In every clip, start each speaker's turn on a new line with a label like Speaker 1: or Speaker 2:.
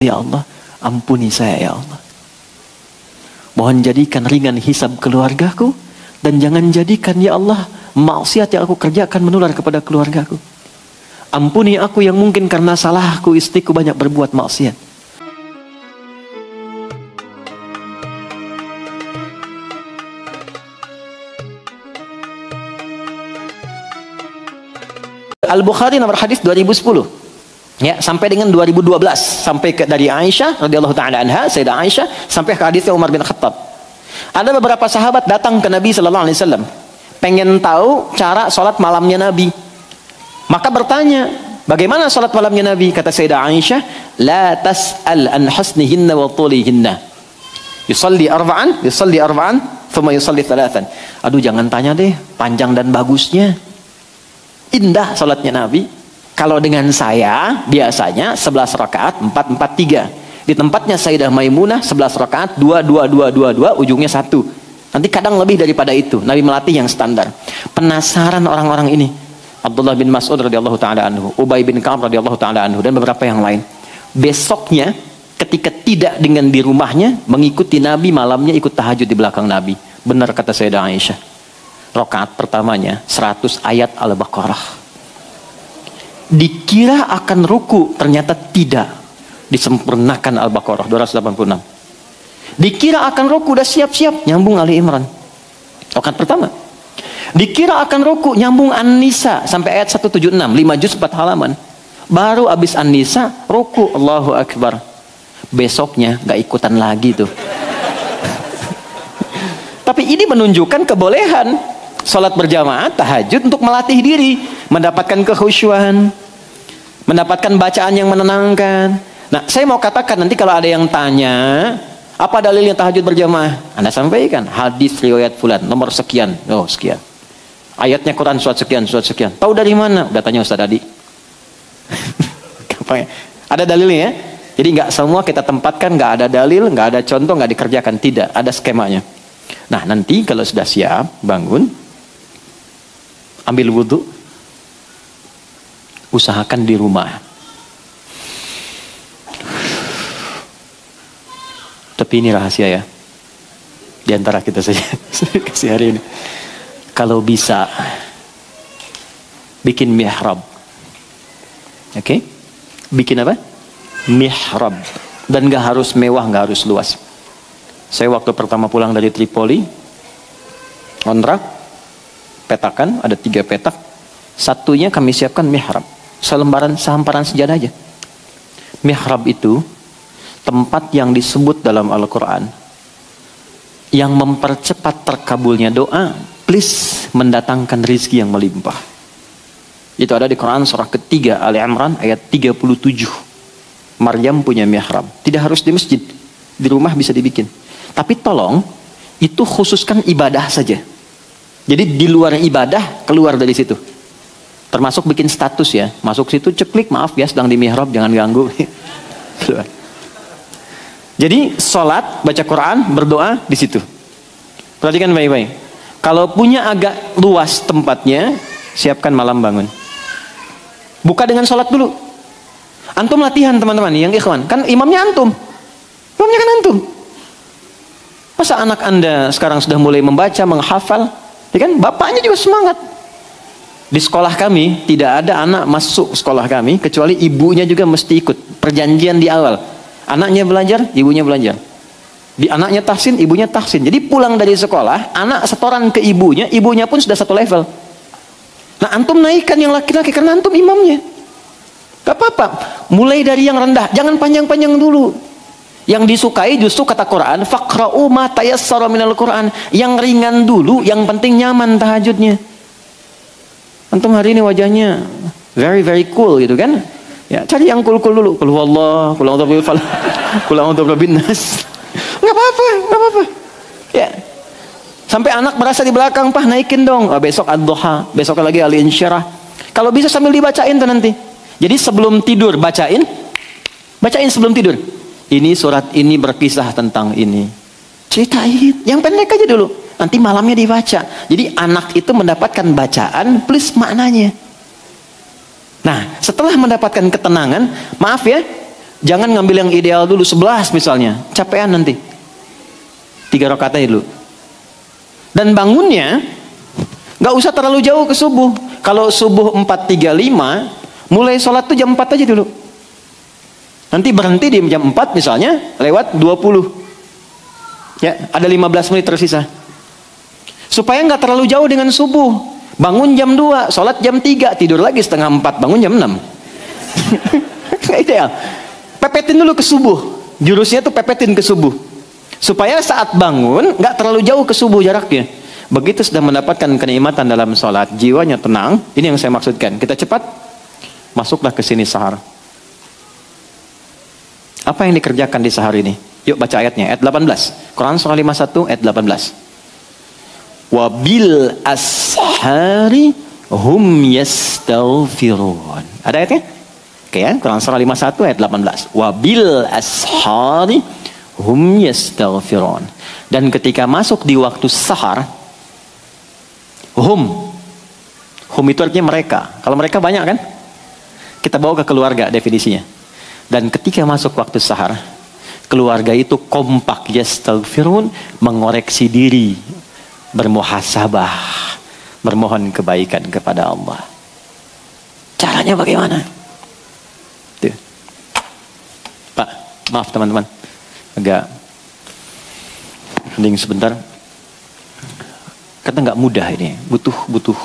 Speaker 1: Ya Allah, ampuni saya ya Allah. Mohon jadikan ringan hisab keluargaku, dan jangan jadikan ya Allah maksiat yang aku kerjakan menular kepada keluargaku. Ampuni aku yang mungkin karena salahku istriku banyak berbuat maksiat. Al-Bukhari nomor hadis 2010 ya, sampai dengan 2012, sampai dari Aisyah radhiyallahu taala anha, Sayyidah Aisyah, sampai ke hadisnya Umar bin Khattab. Ada beberapa sahabat datang ke Nabi sallallahu alaihi wasallam, pengen tahu cara salat malamnya Nabi. Maka bertanya, bagaimana salat malamnya Nabi? Kata Sayyidah Aisyah, la tas'al an husnihinna wa tulihinna. Yusalli arba'an, thumma yusalli thalathan. Aduh, jangan tanya deh panjang dan bagusnya. Indah salatnya Nabi. Kalau dengan saya biasanya 11 rakaat 4-4-3. Di tempatnya Sayyidah Maimunah 11 rakaat 2-2-2-2-2, ujungnya 1. Nanti kadang lebih daripada itu. Nabi melatih yang standar. Penasaran orang-orang ini. Abdullah bin Mas'ud radhiyallahu taala anhu, Ubay bin Ka'ab radhiyallahu taala anhu, dan beberapa yang lain. Besoknya ketika tidak dengan di rumahnya, mengikuti Nabi malamnya, ikut tahajud di belakang Nabi. Benar kata Sayyidah Aisyah. Rakaat pertamanya 100 ayat Al-Baqarah. Dikira akan ruku, ternyata tidak. Disempurnakan Al-Baqarah 286. Dikira akan ruku, udah siap-siap, nyambung Ali Imran. Rakaat pertama. Dikira akan ruku, nyambung An-Nisa sampai ayat 176, 5 juz 4 halaman. Baru habis An-Nisa, ruku, Allahu Akbar. Besoknya gak ikutan lagi tuh. Tapi ini menunjukkan kebolehan salat berjamaah, tahajud untuk melatih diri, mendapatkan kekhusyuan, mendapatkan bacaan yang menenangkan. Nah, saya mau katakan nanti kalau ada yang tanya, apa dalilnya tahajud berjamaah? Anda sampaikan, hadis riwayat fulan, nomor sekian, oh sekian. Ayatnya Quran surat sekian, surat sekian. Tahu dari mana? Udah tanya Ustaz Adi. Ada dalilnya ya? Jadi nggak semua kita tempatkan, nggak ada dalil, nggak ada contoh, nggak dikerjakan. Tidak, ada skemanya. Nah, nanti kalau sudah siap, bangun, ambil wudhu, usahakan di rumah. Tapi ini rahasia ya, di antara kita saja. Kasih hari ini. Kalau bisa, bikin mihrab. Oke? Bikin apa? Mihrab. Dan gak harus mewah, gak harus luas. Saya waktu pertama pulang dari Tripoli, kontrak, petakan, ada 3 petak. Satunya kami siapkan mihrab. Sehamparan sejadah aja. Mihrab itu tempat yang disebut dalam Al-Quran yang mempercepat terkabulnya doa, please mendatangkan rizki yang melimpah. Itu ada di Quran surah ketiga Ali Imran ayat 37. Maryam punya mihrab. Tidak harus di masjid, di rumah bisa dibikin. Tapi tolong itu khususkan ibadah saja. Jadi di luar ibadah, keluar dari situ. Termasuk bikin status ya. Masuk situ ceklik, maaf ya sedang di mihrab, jangan ganggu. Jadi sholat, baca Quran, berdoa di situ. Perhatikan baik-baik. Kalau punya agak luas tempatnya, siapkan malam bangun. Buka dengan sholat dulu. Antum latihan teman-teman, yang ikhwan. Kan imamnya antum. Imamnya kan antum. Masa anak anda sekarang sudah mulai membaca, menghafal, ya kan? Bapaknya juga semangat. Di sekolah kami tidak ada anak masuk sekolah kami kecuali ibunya juga mesti ikut. Perjanjian di awal. Anaknya belajar, ibunya belajar. Di anaknya tahsin, ibunya tahsin. Jadi pulang dari sekolah, anak setoran ke ibunya, ibunya pun sudah satu level. Nah, antum naikkan yang laki-laki karena antum imamnya. Gak apa-apa. Mulai dari yang rendah, jangan panjang-panjang dulu. Yang disukai justru kata Quran, faqra'u ma tayassara minal Quran. Yang ringan dulu, yang penting nyaman tahajudnya. Antum hari ini wajahnya very very cool gitu kan? Ya, cari yang cool-cool dulu. Qul huwallah, qul a'udzu birabbil falaq, qul a'udzu birabbin nas. Enggak apa-apa, enggak apa-apa. Ya. Sampai anak merasa di belakang, "Pah, naikin dong." Oh, besok ad-duha, besok lagi al-insyirah. Kalau bisa sambil dibacain tuh nanti. Jadi sebelum tidur bacain sebelum tidur. Ini surat ini berkisah tentang ini. Ceritain, yang pendek aja dulu. Nanti malamnya dibaca. Jadi anak itu mendapatkan bacaan plus maknanya. Nah, setelah mendapatkan ketenangan, maaf ya, Jangan ngambil yang ideal dulu 11 misalnya, capean nanti. 3 rakaat aja dulu. Dan bangunnya nggak usah terlalu jauh ke subuh. Kalau subuh 4.35, mulai sholat tuh jam 4 aja dulu. Nanti berhenti di jam 4 misalnya, lewat 20. Ya, ada 15 menit tersisa. Supaya nggak terlalu jauh dengan subuh. Bangun jam 2, sholat jam 3, tidur lagi setengah 4, bangun jam 6. Nggak ideal. Pepetin dulu ke subuh. Jurusnya tuh pepetin ke subuh. Supaya saat bangun nggak terlalu jauh ke subuh jaraknya. Begitu sudah mendapatkan kenikmatan dalam sholat, jiwanya tenang. Ini yang saya maksudkan. Kita cepat masuklah ke sini sahar. Apa yang dikerjakan di sahar ini? Yuk baca ayatnya, ayat 18. Quran surah 51 ayat 18. Wabil ashari hum yastaghfirun. Ada ayatnya? Oke ya, Quran surah 51 ayat 18. Wabil ashari hum yastaghfirun. Dan ketika masuk di waktu sahar, hum itu artinya mereka. Kalau mereka banyak kan? Kita bawa ke keluarga definisinya. Dan ketika masuk waktu sahar, keluarga itu kompak yastaghfirun, mengoreksi diri, bermuhasabah, bermohon kebaikan kepada Allah. Caranya bagaimana? Tuh. Pak, maaf teman-teman, agak hening sebentar. Kata nggak mudah ini, butuh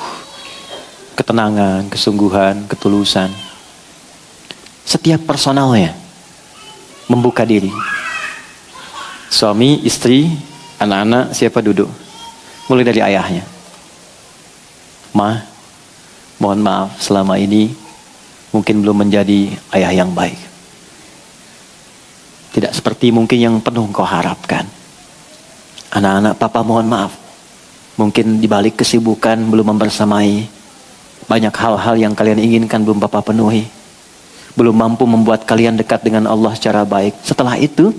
Speaker 1: ketenangan, kesungguhan, ketulusan. Setiap personalnya membuka diri. Suami, istri, anak-anak, siapa duduk? Mulai dari ayahnya. Ma, mohon maaf selama ini mungkin belum menjadi ayah yang baik. Tidak seperti mungkin yang penuh kau harapkan. Anak-anak, papa mohon maaf. Mungkin dibalik kesibukan belum membersamai. Banyak hal-hal yang kalian inginkan belum papa penuhi. Belum mampu membuat kalian dekat dengan Allah secara baik. Setelah itu,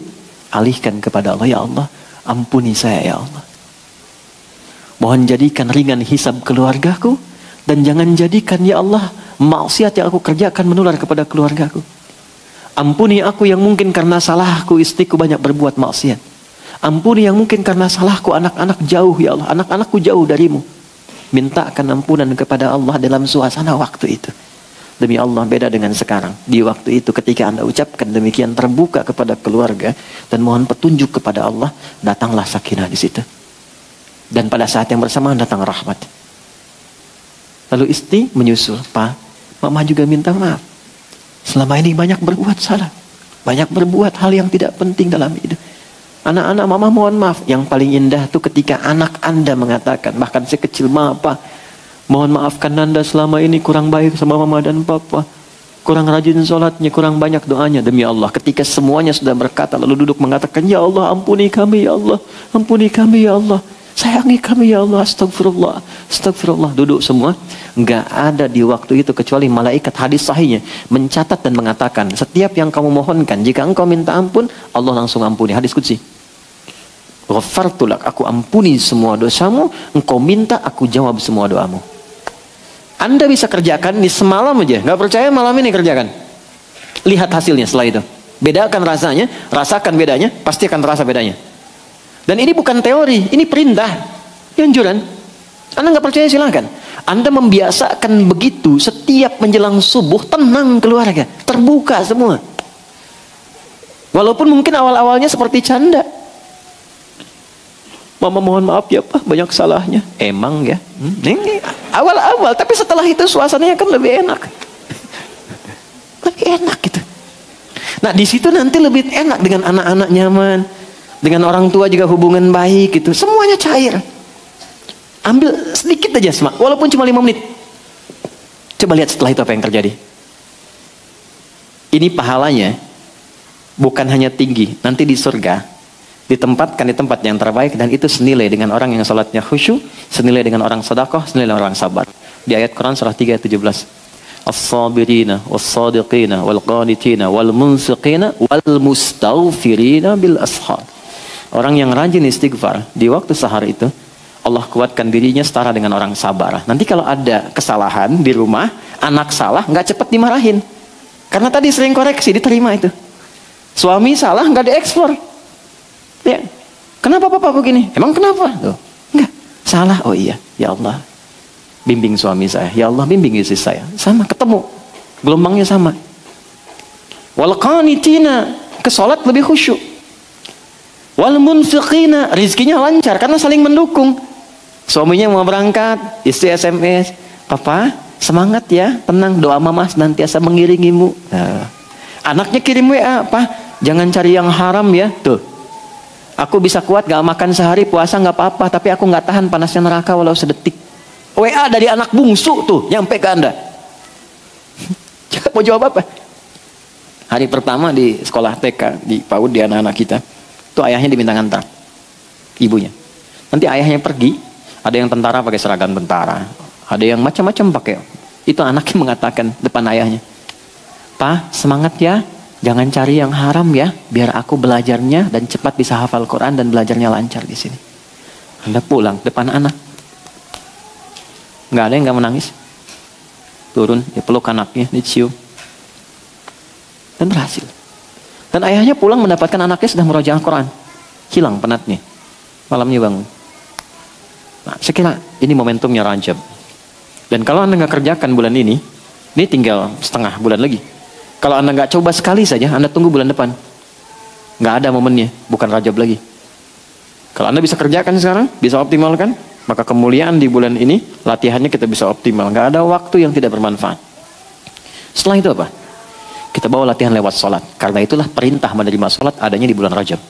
Speaker 1: alihkan kepada Allah. Ya Allah, ampuni saya ya Allah. Mohon jadikan ringan hisab keluargaku. Dan jangan jadikan ya Allah maksiat yang aku kerjakan menular kepada keluargaku. Ampuni aku yang mungkin karena salahku istriku banyak berbuat maksiat. Ampuni yang mungkin karena salahku anak-anak jauh ya Allah. Anak-anakku jauh darimu. Mintakan ampunan kepada Allah dalam suasana waktu itu. Demi Allah beda dengan sekarang. Di waktu itu ketika Anda ucapkan demikian terbuka kepada keluarga. Dan mohon petunjuk kepada Allah. Datanglah sakinah di situ. Dan pada saat yang bersamaan datang rahmat. Lalu istri menyusul. Pak, mama juga minta maaf. Selama ini banyak berbuat salah. Banyak berbuat hal yang tidak penting dalam hidup. Anak-anak mama mohon maaf. Yang paling indah itu ketika anak Anda mengatakan. Bahkan sekecil Pak, mohon maafkan Anda selama ini kurang baik sama mama dan papa. Kurang rajin sholatnya, kurang banyak doanya. Demi Allah, ketika semuanya sudah berkata lalu duduk mengatakan, ya Allah ampuni kami ya Allah. Ampuni kami ya Allah. Sayangi kami ya Allah, astagfirullah, astagfirullah. Duduk semua. Enggak ada di waktu itu kecuali malaikat, hadis sahihnya mencatat dan mengatakan, setiap yang kamu mohonkan, jika engkau minta ampun, Allah langsung ampuni. Hadis qudsi. Ghafartulak, aku ampuni semua dosamu, engkau minta, aku jawab semua doamu. Anda bisa kerjakan di semalam aja. Enggak percaya malam ini kerjakan. Lihat hasilnya setelah itu. Bedakan rasanya, rasakan bedanya, pasti akan terasa bedanya. Dan ini bukan teori, ini perintah, ini anjuran. Anda nggak percaya silakan. Anda membiasakan begitu setiap menjelang subuh, tenang keluarga, terbuka semua. Walaupun mungkin awal-awalnya seperti canda. Mama mohon maaf ya Pak, banyak salahnya. Emang ya, ini awal-awal, tapi setelah itu suasananya kan lebih enak, lebih enak gitu. Nah di situ nanti lebih enak dengan anak-anak nyaman. Dengan orang tua juga hubungan baik gitu. Semuanya cair. Ambil sedikit aja semak. Walaupun cuma 5 menit. Coba lihat setelah itu apa yang terjadi. Ini pahalanya bukan hanya tinggi. Nanti di surga ditempatkan di tempat yang terbaik. Dan itu senilai dengan orang yang salatnya khusyuk. Senilai dengan orang sedekah. Senilai dengan orang sabar. Di ayat Quran surah 3 ayat 17. As-sabirina was-sadiqina wal-qanitina wal-munsiqina wal-mustaghfirina bil-ashar. Orang yang rajin istighfar di waktu sahar itu, Allah kuatkan dirinya setara dengan orang sabar. Nanti kalau ada kesalahan di rumah, anak salah, nggak cepat dimarahin. Karena tadi sering koreksi, diterima itu. Suami salah nggak dieksplor. Ya. Kenapa papa begini? Emang kenapa? Tuh. Enggak. Salah. Oh iya. Ya Allah. Bimbing suami saya. Ya Allah bimbing istri saya. Sama. Ketemu. Gelombangnya sama. Wal qanitina. Ke sholat lebih khusyuk. Wal munfiqina. Rizkinya lancar. Karena saling mendukung. Suaminya mau berangkat. Istri SMS. Papa semangat ya. Tenang. Doa mama senantiasa mengiringimu. Nah. Anaknya kirim WA, Pak, jangan cari yang haram ya. Tuh, aku bisa kuat gak makan sehari, puasa gak apa-apa, tapi aku gak tahan panasnya neraka walau sedetik. WA dari anak bungsu tuh, nyampe ke Anda. Mau jawab apa? Hari pertama di sekolah TK, di PAUD, di anak-anak kita, tuh ayahnya diminta ngantar, ibunya. Nanti ayahnya pergi, ada yang tentara pakai seragam tentara, ada yang macam-macam pakai. Itu anaknya mengatakan depan ayahnya, Pak, semangat ya, jangan cari yang haram ya, biar aku belajarnya dan cepat bisa hafal Quran dan belajarnya lancar di sini. Anda pulang depan anak, nggak ada yang nggak menangis, turun, dipeluk anaknya, dicium, dan berhasil. Dan ayahnya pulang mendapatkan anaknya sedang murojaah Quran, hilang penatnya, malamnya bangun. Nah, saya kira ini momentumnya Rajab. Dan kalau Anda nggak kerjakan bulan ini tinggal setengah bulan lagi. Kalau Anda nggak coba sekali saja, Anda tunggu bulan depan. Nggak ada momennya, bukan Rajab lagi. Kalau Anda bisa kerjakan sekarang, bisa optimalkan, maka kemuliaan di bulan ini, latihannya kita bisa optimal. Nggak ada waktu yang tidak bermanfaat. Setelah itu apa? Kita bawa latihan lewat sholat. Karena itulah perintah menerima sholat adanya di bulan Rajab.